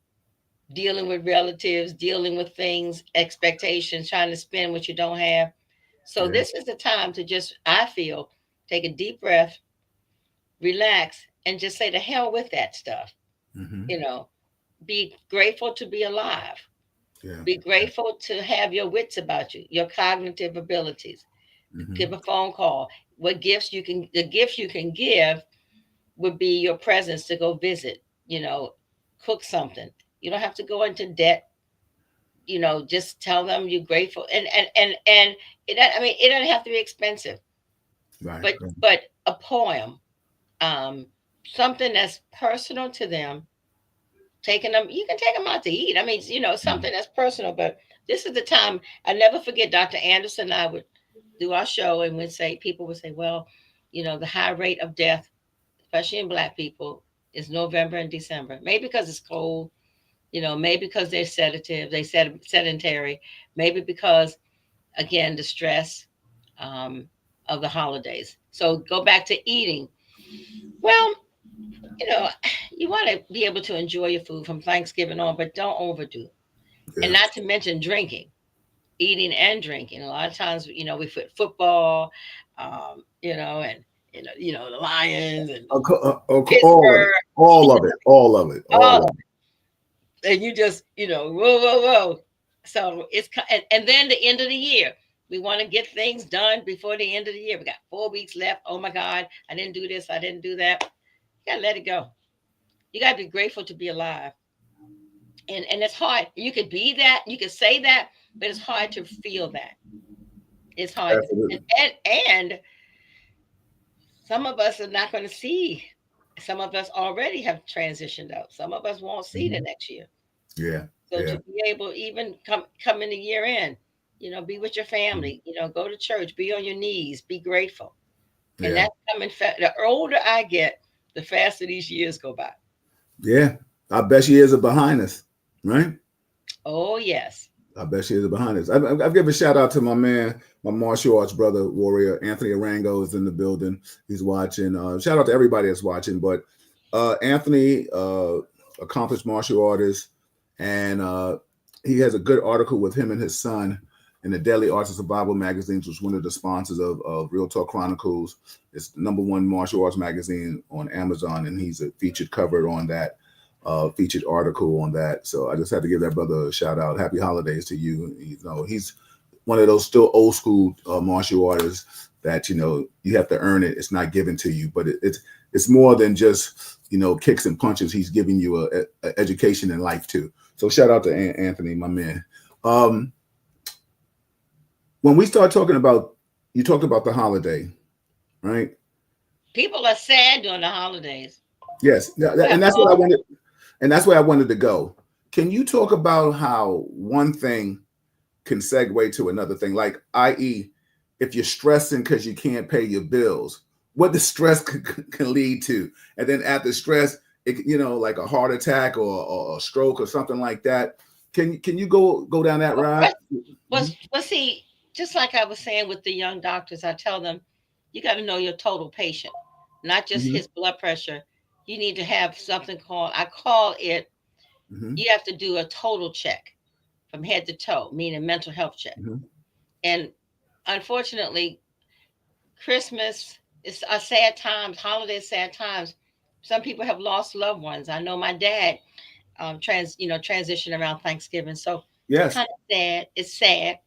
dealing with relatives, dealing with things, expectations, trying to spend what you don't have. So yeah, this is the time to just, I feel, take a deep breath, relax, and just say the hell with that stuff. mm-hmm. You know, be grateful to be alive. Yeah, Be grateful to have your wits about you, your cognitive abilities. mm-hmm. Give a phone call. The gifts you can give would be your presence to go visit, cook something. You don't have to go into debt. Just tell them you're grateful. And I mean, it doesn't have to be expensive, Right, but right. a poem, um, something that's personal to them. Taking them, you can take them out to eat. I mean, Mm-hmm. something that's personal. But this is the time. I never forget. Dr. Anderson and I would do our show, and people would say, well, the high rate of death, especially in Black people, is November and December. Maybe because it's cold. Maybe because they're sedative, sedentary. Maybe because, again, the stress, um, of the holidays. So go back to eating. Well, you know, you want to be able to enjoy your food from Thanksgiving on, but don't overdo. And not to mention drinking, eating and drinking. A lot of times, we put football, and the Lions and All of Pittsburgh, it, all of it, all of it, all all of of it. it. And you just, whoa, whoa, whoa. So and then the end of the year. We want to get things done before the end of the year. We got 4 weeks left. Oh my God, I didn't do this. I didn't do that. You gotta let it go. You gotta be grateful to be alive. And it's hard. You could be that, you could say that, but it's hard to feel that. It's hard. Absolutely. And some of us are not going to see. Some of us already have transitioned out. Some of us won't see the next year. Yeah, So yeah. to be able even come in the year end, be with your family, go to church, be on your knees, be grateful. And Yeah. that's coming the older I get, the faster these years go by. Yeah. Our best years are behind us, right? Oh yes. I bet she is behind us. I've given a shout out to my man, my martial arts brother, warrior, Anthony Arango is in the building. He's watching. Shout out to everybody that's watching. But Anthony, accomplished martial artist, and he has a good article with him and his son in the Daily Arts and Survival magazines, which is one of the sponsors of Real Talk Chronicles. It's the #1 martial arts magazine on Amazon, and he's a featured cover on that. Featured article on that. So I just had to give that brother a shout out. Happy holidays to you. He's one of those still old school martial artists that, you have to earn it. It's not given to you, but it's more than just, kicks and punches. He's giving you a education in life too. So shout out to Anthony, my man. When we start talking about, you talked about the holiday, right? People are sad during the holidays. Yes. And that's what I wanted. And that's where I wanted to go. Can you talk about how one thing can segue to another thing? Like, i.e., if you're stressing because you can't pay your bills, what the stress can lead to. And then after stress, like a heart attack or a stroke or something like that. Can you go down that route? Well, see, just like I was saying with the young doctors, I tell them, you got to know your total patient, not just his blood pressure. You need to have something called, I call it, you have to do a total check from head to toe, meaning mental health check. And unfortunately, Christmas is a sad times, holidays, sad times. Some people have lost loved ones. I know my dad transitioned around Thanksgiving. So it's Yes. kind of sad. It's sad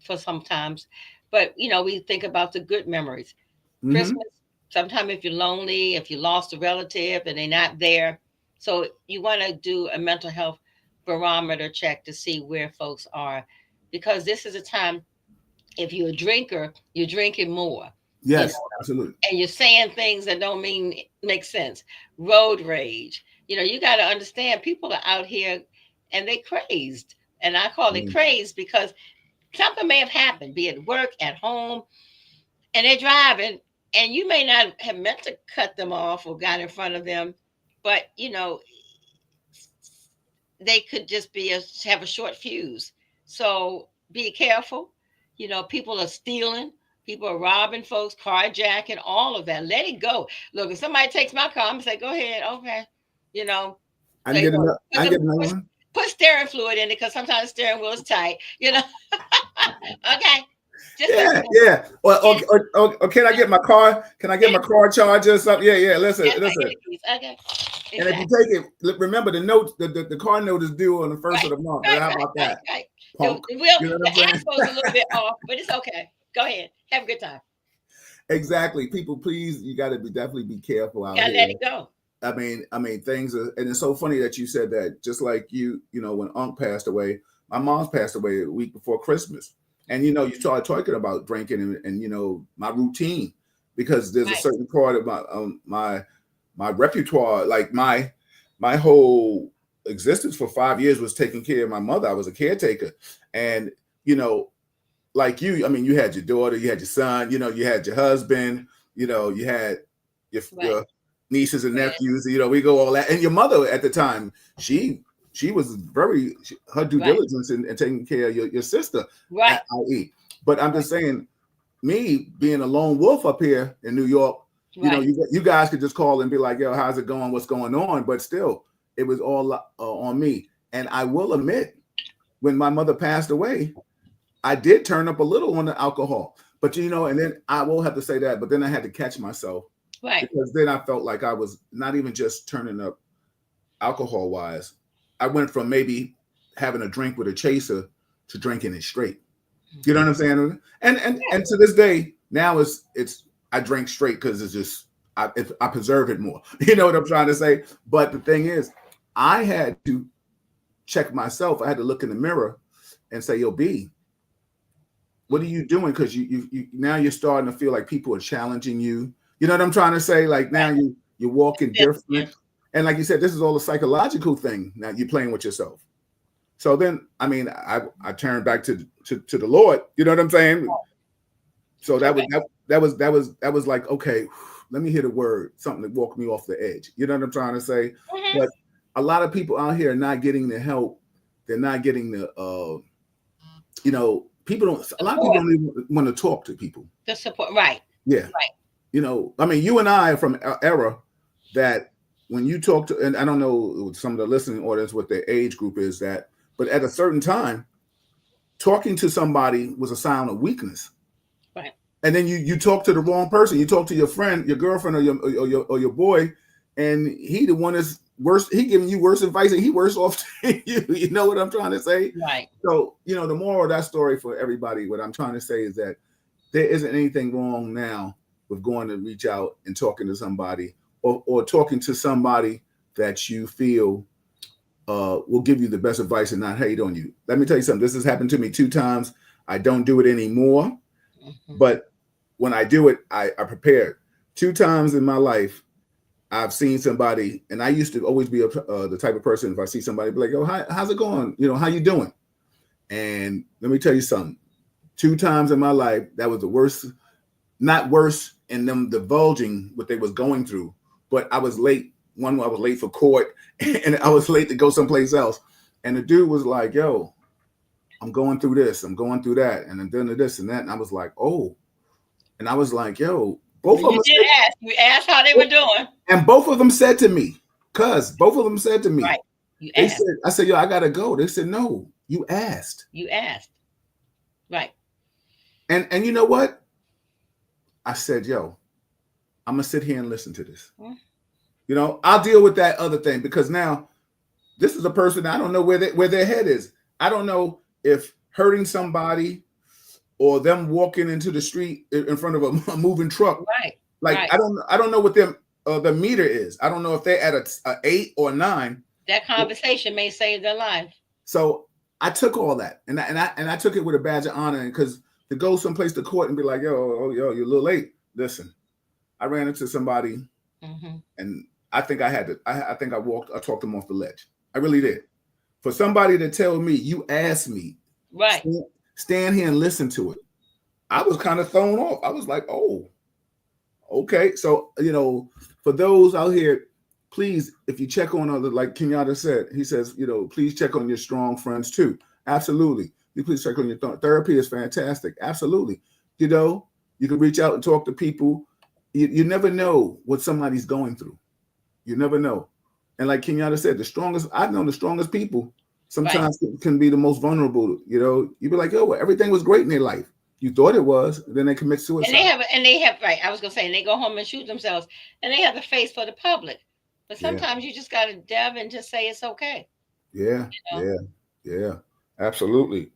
for sometimes, but we think about the good memories. Christmas, sometimes if you're lonely, if you lost a relative and they're not there, so you want to do a mental health barometer check to see where folks are, because this is a time, if you're a drinker, you're drinking more. Yes, absolutely. And you're saying things that don't make sense. Road rage. You got to understand, people are out here and they crazed. And I call it crazed because something may have happened, be it work, at home, and they're driving, and you may not have meant to cut them off or got in front of them, but they could just have a short fuse. So be careful. People are stealing, people are robbing folks, carjacking, all of that. Let it go. Look, if somebody takes my car, I'm gonna say, go ahead, okay. I can get another one. Put steering fluid in it, because sometimes the steering wheel is tight. Okay. Yeah. Or can I get my car? Can I get my car charger or something? Yeah. Listen. Okay. Exactly. And if you take it, remember the note, the car note is due on the first of the month. How about that? Right. Punk. The axle's a little bit off, but it's okay. Go ahead. Have a good time. Exactly. People, please, you got to definitely be careful out here. Let it go. I mean, things are, and it's so funny that you said that. Just like when Unc passed away, my mom's passed away a week before Christmas. And, you started talking about drinking and my routine, because there's a certain part of my repertoire, like my whole existence for 5 years was taking care of my mother. I was a caretaker. And, like you had your daughter, you had your son, you had your husband, you had your nieces and nephews, we go all that. And your mother at the time, she was her due diligence in taking care of your sister, right? IE. But I'm just saying, me being a lone wolf up here in New York, you guys could just call and be like, yo, how's it going? What's going on? But still, it was all on me. And I will admit, when my mother passed away, I did turn up a little on the alcohol. But and then I will have to say that, but then I had to catch myself Right. because then I felt like I was not even just turning up alcohol wise. I went from maybe having a drink with a chaser to drinking it straight. You know what I'm saying? And to this day, now it's I drink straight because it's just I preserve it more. You know what I'm trying to say? But the thing is, I had to check myself. I had to look in the mirror and say, "Yo, B, what are you doing?" Because you now you're starting to feel like people are challenging you. You know what I'm trying to say? Like now you're walking different. And like you said, this is all a psychological thing. Now you're playing with yourself. So then, I mean, I turned back to the Lord. You know what I'm saying? So that was like, okay, let me hear the word, something that walked me off the edge. You know what I'm trying to say? Mm-hmm. But a lot of people out here are not getting the help. They're not getting the, people don't. A lot of people don't even want to talk to people. The support, right? Yeah. Right. I mean, you and I are from an era that when you talk to, and I don't know some of the listening audience what their age group is that, but at a certain time, talking to somebody was a sign of weakness. Right. And then you talk to the wrong person. You talk to your friend, your girlfriend, or your boy, and he the one that's worse. He giving you worse advice, and he worse off than you. You know what I'm trying to say? Right. So the moral of that story for everybody, what I'm trying to say is that there isn't anything wrong now with going to reach out and talking to somebody, or talking to somebody that you feel will give you the best advice and not hate on you. Let me tell you something. This has happened to me 2 times. I don't do it anymore, but when I do it, I prepare. 2 times in my life, I've seen somebody, and I used to always be the type of person, if I see somebody, be like, "Yo, how's it going? How you doing?" And let me tell you something. 2 times in my life, that was the worst. Not worse in them divulging what they was going through, but I was late. One, I was late for court, and I was late to go someplace else. And the dude was like, "Yo, I'm going through this, I'm going through that, and I'm doing this and that." And I was like, "Oh," and I was like, "Yo, both of You them." did ask. You asked how they were doing. And both of them said to me, both of them said to me, Right. You they asked. said, I said, "Yo, I gotta go." They said, "No, you asked." You asked. Right. And you know what? I said, "Yo, I'm gonna sit here and listen to this. I'll deal with that other thing because now this is a person I don't know where their head is. I don't know if hurting somebody or them walking into the street in front of a moving truck. Right. Like Right. I don't know what the meter is. I don't know if they're at a 8 or 9. That conversation may save their life. So I took all that and I took it with a badge of honor, because to go someplace to court and be like, yo, you're a little late. Listen, I ran into somebody and I think I had to. I think I talked them off the ledge. I really did. For somebody to tell me, you asked me, right, stand here and listen to it, I was kind of thrown off. I was like, oh, okay. So for those out here, please, if you check on other, like Kenyatta said, he says, please check on your strong friends too. Absolutely. You please check on your therapy is fantastic. Absolutely. You can reach out and talk to people. You never know what somebody's going through. You never know. And like Kenyatta said, I've known the strongest people sometimes can be the most vulnerable. You be like, yo, everything was great in their life. You thought it was, then they commit suicide. And they have right. I was gonna say, and they go home and shoot themselves, and they have the face for the public. But sometimes you just gotta dab and just say it's okay. Yeah, yeah, absolutely.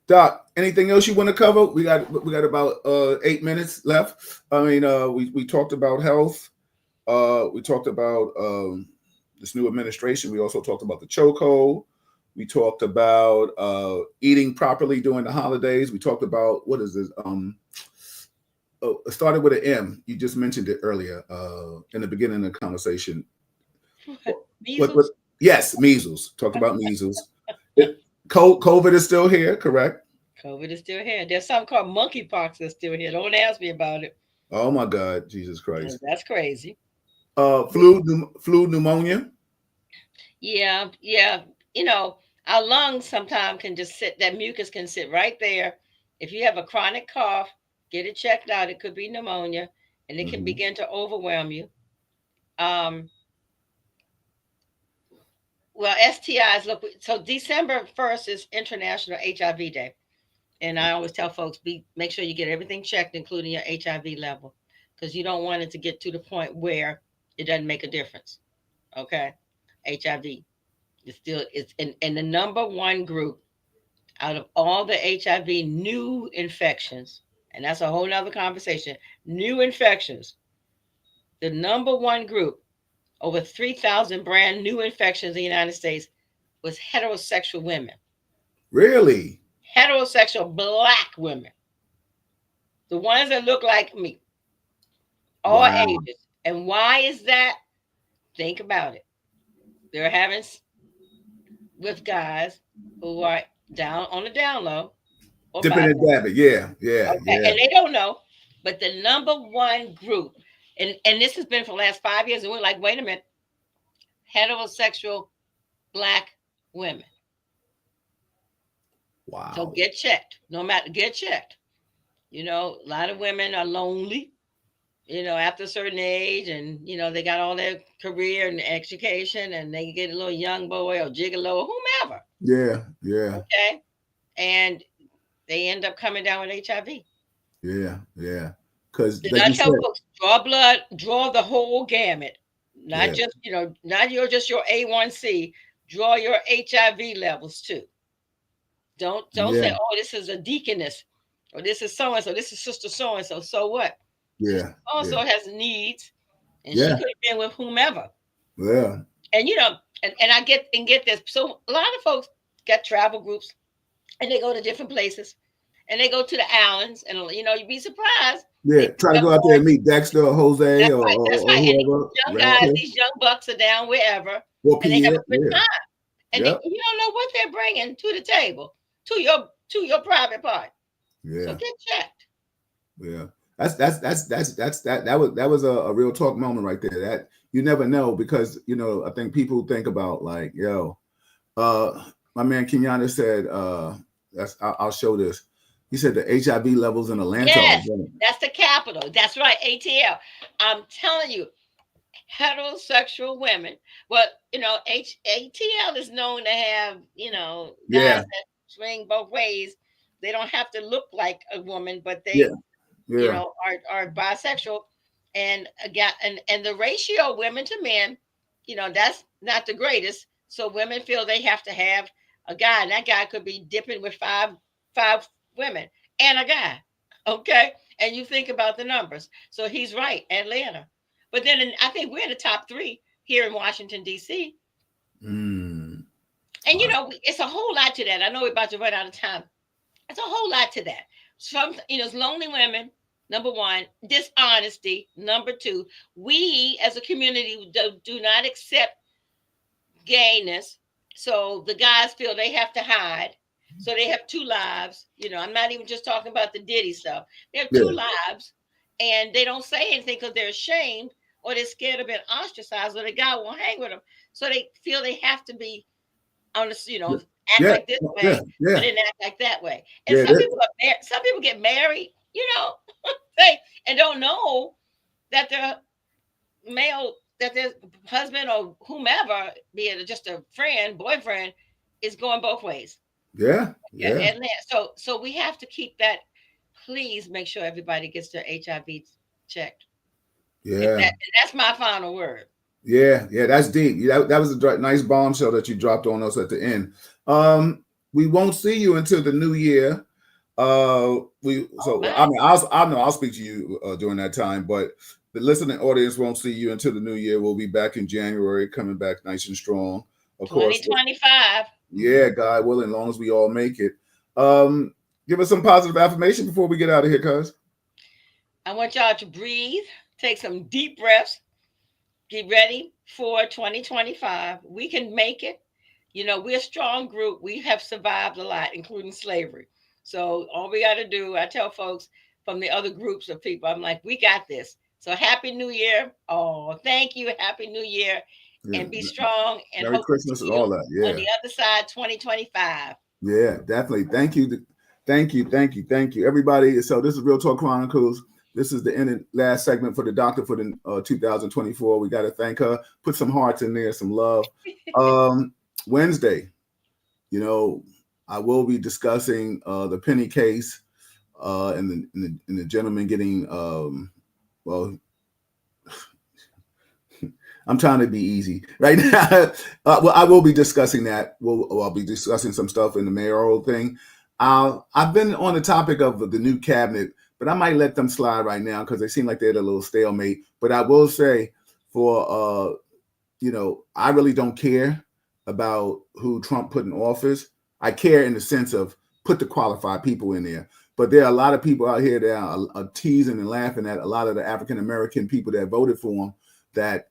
Doc, anything else you want to cover? We got about 8 minutes left. I mean, we talked about health. We talked about this new administration. We also talked about the chokehold. We talked about eating properly during the holidays. We talked about what is this? It started with an M. You just mentioned it earlier in the beginning of the conversation. Measles? Yes, measles. Talked about measles. COVID is still here, correct? COVID is still here. There's something called monkeypox that's still here. Don't ask me about it. Oh my God, Jesus Christ! That's crazy. Flu, pneumonia. Yeah. Our lungs sometimes can just sit. That mucus can sit right there. If you have a chronic cough, get it checked out. It could be pneumonia, and it can begin to overwhelm you. Um, Well, STIs, look, so December 1st is International HIV Day. And I always tell folks, make sure you get everything checked, including your HIV level, because you don't want it to get to the point where it doesn't make a difference. Okay. HIV is still, it's in the number one group out of all the HIV new infections, and that's a whole nother conversation. New infections, the number one group, over 3,000 brand new infections in the United States, was heterosexual women. Really? Heterosexual black women, the ones that look like me, all Wow. ages. And why is that? Think about it. They're having with guys who are down on the down low or Dipping by. and dabbing. Yeah, yeah, Okay, yeah. and they don't know, but the number one group, and this has been for the last 5 years, and we're like, wait a minute, heterosexual black women. So Wow. get checked. No matter, get checked. A lot of women are lonely. After a certain age, and they got all their career and education, and they get a little young boy or gigolo or whomever. Yeah, yeah. Okay, and they end up coming down with HIV. Yeah, yeah. Because Did like I you tell said, folks, draw blood, draw the whole gamut, not yeah, just not your A1C. Draw your HIV levels too. Don't say, yeah, oh, this is a deaconess, or this is so and so, this is sister so and so. So what? She yeah, also yeah, has needs, and she yeah, could have been with whomever. yeah, And and I get this. So a lot of folks got travel groups, and they go to different places, and they go to the islands, and you'd be surprised. yeah. They pick Try to up go out there one. and meet Dexter or Jose That's or, right. That's or right. And whoever, these young guys, Radcliffe, these young bucks are down wherever, or and they have Pierre. a good Yeah, time. And yep, you don't know what they're bringing to the table, to your private part. So yeah, get checked. yeah. That was a real talk moment right there. That you never know because I think people think about like, yo, uh, my man Kenyatta said, I'll show this. He said the HIV levels in Atlanta are Yes, going. that's the capital. That's right, ATL. I'm telling you, heterosexual women. Well, ATL is known to have, guys Yeah, that swing both ways. They don't have to look like a woman, but yeah, they, yeah, are bisexual. And again, and the ratio of women to men, that's not the greatest. So women feel they have to have a guy, and that guy could be dipping with five women and a guy. Okay. And you think about the numbers. So he's right, Atlanta. But then I think we're in the top three here in Washington, D.C. mm, And, wow. it's a whole lot to that. I know we're about to run out of time. It's a whole lot to that. Some, it's lonely women, number one, dishonesty, number two. We as a community do not accept gayness. So the guys feel they have to hide. So they have two lives. I'm not even just talking about the Diddy stuff. They have two Yeah, lives, and they don't say anything because they're ashamed or they're scared of being ostracized, or the guy won't hang with them. So they feel they have to be on the, act yeah, like this yeah, way, but yeah, then act like that way. And yeah, some people get married, they and don't know that their male, that their husband or whomever, be it just a friend, boyfriend, is going both ways. yeah, Yeah, yeah, and so we have to keep that. Please make sure everybody gets their HIV checked. If yeah, that's my final word. yeah, yeah. That's deep. That was a nice bombshell that you dropped on us at the end. Um, we won't see you until the new year. We Oh so I my. mean I know I'll speak to you during that time, but the listening audience won't see you until the new year. We'll be back in January, coming back nice and strong. Of course, 2025. yeah, God willing, as long as we all make it. Um, Give us some positive affirmation before we get out of here, cuz. I want y'all to breathe, take some deep breaths, get ready for 2025. We can make it. We're a strong group. We have survived a lot, including slavery. So all we got to do, I tell folks from the other groups of people, I'm like, we got this. So happy New Year. Oh, thank you. Happy New Year. Yeah, And be strong, and Merry hope to Christmas and see you all that. on Yeah. the other side, 2025. Yeah, definitely. Thank you. Thank you. Thank you. Thank you. Everybody. So this is Real Talk Chronicles. This is the end and last segment for the doctor for the 2024. We got to thank her. Put some hearts in there, some love. Wednesday, you know, I will be discussing the Penny case and the gentleman getting well. I'm trying to be easy right now. Well, I will be discussing that. I'll be discussing some stuff in the mayoral thing. I've been on the topic of the new cabinet, but I might let them slide right now because they seem like they're at a little stalemate. But I will say, for I really don't care about who Trump put in office. I care in the sense of put the qualified people in there. But there are a lot of people out here that are teasing and laughing at a lot of the African American people that voted for him that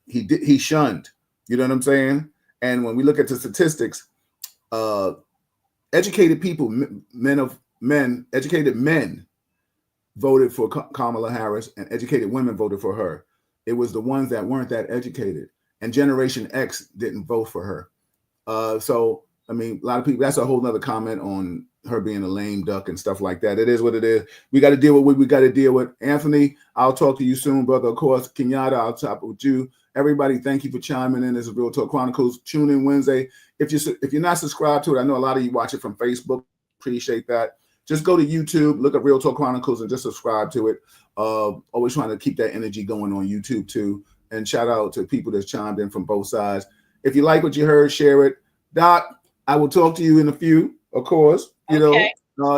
he shunned. You know what I'm saying? And when we look at the statistics, educated people, educated men voted for Kamala Harris, and educated women voted for her. It was the ones that weren't that educated, and Generation X didn't vote for her. So I mean, a lot of people. That's a whole nother comment on her being a lame duck and stuff like that. It is what it is. We got to deal with what we got to deal with. Anthony, I'll talk to you soon, brother. Of course, Kenyatta, I'll talk with you. Everybody, thank you for chiming in. This is Real Talk Chronicles. Tune in Wednesday. If you're not subscribed to it, I know a lot of you watch it from Facebook. Appreciate that. Just go to YouTube, look at Real Talk Chronicles, and just subscribe to it. Always trying to keep that energy going on YouTube too. And shout out to people that's chimed in from both sides. If you like what you heard, share it. Doc, I will talk to you in a few, of course. You know,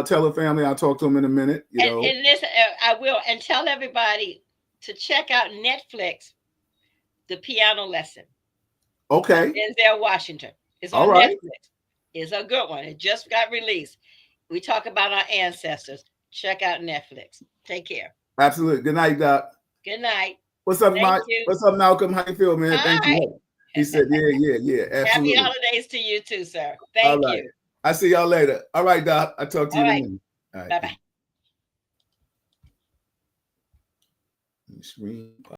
tell the family I'll talk to them in a minute. And this, I will, and tell everybody to check out Netflix, The Piano Lesson. Okay. Denzel Washington. It's on Netflix. It's a good one. It just got released. We talk about our ancestors. Check out Netflix. Take care. Absolutely. Good night, Doc. Good night. What's up, Mike? What's up, Malcolm? How you feel, man? Thank you. He said, yeah. Absolutely. Happy holidays to you too, sir. Thank you. I see y'all later. All right, Doc. I'll talk to you in a minute. All right. Bye-bye.